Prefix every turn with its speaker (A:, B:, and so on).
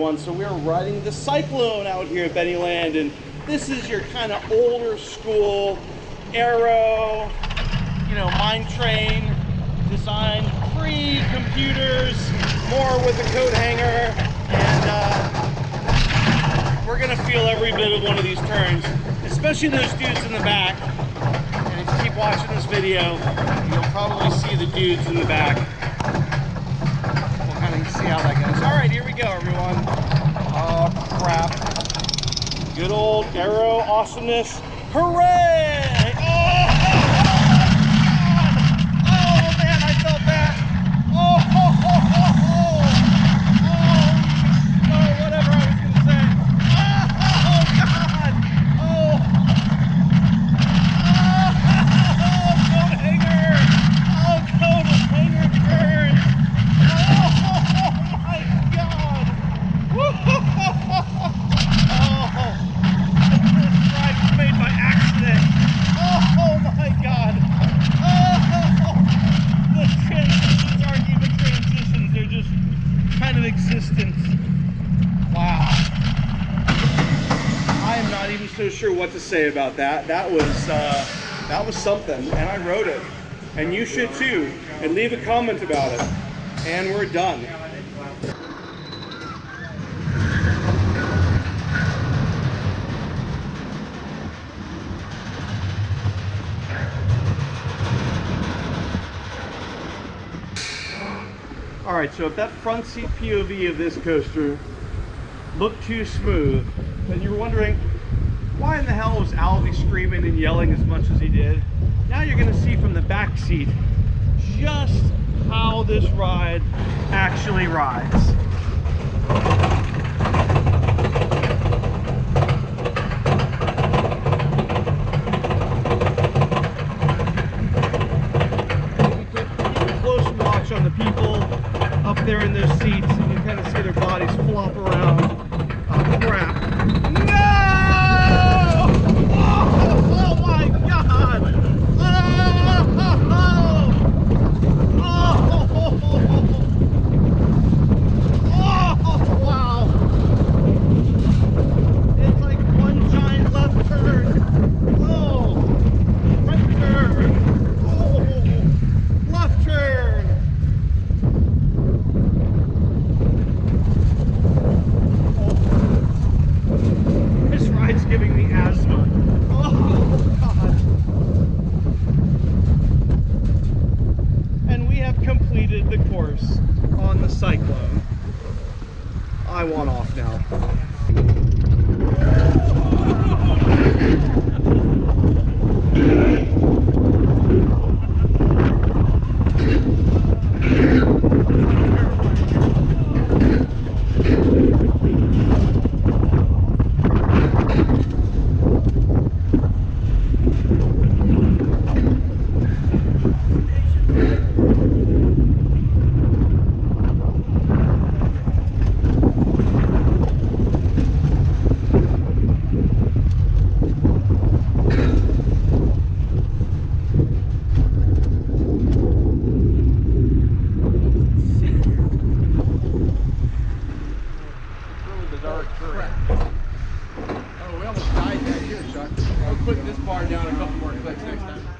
A: everyone. So we're riding the Cyclone out here at Benyland, and this is your kind of older school aero, you know, mine train design, pre-computers, more with a coat hanger, and we're gonna feel every bit of one of these turns, especially those dudes in the back. And if you keep watching this video, you'll probably see the dudes in the back. We'll kind of see how that goes. All right, here we go, everyone. Oh, crap. Good old aero awesomeness. Hooray! Oh, man, I felt that. Oh, whatever I was going to say. Oh, God. Oh, coat hanger. Oh, coat hanger turns. Oh, my God. This ride was made by accident. Oh, my God. The transitions aren't even transitions. They're just kind of existence. Wow. I am not even so sure what to say about that. That was something, and I wrote it. And you should too. And leave a comment about it. And we're done. All right, so if that front seat POV of this coaster looked too smooth, and you were wondering, why in the hell was Alvy screaming and yelling as much as he did? Now you're gonna see from the back seat just how this ride actually rides. Keep a close watch on the people up there in those seats, and you kind of see their bodies flop around. Oh, crap. No! Oh my God! Oh, wow! It's like one giant left turn. Oh, right turn. Oh, left turn. This ride's giving me asthma. Oh, God. And we have completed the course on the Cyclone. I want off now.
B: Oh, we almost died that here, Chuck. I'll put this bar down a couple more clicks next time.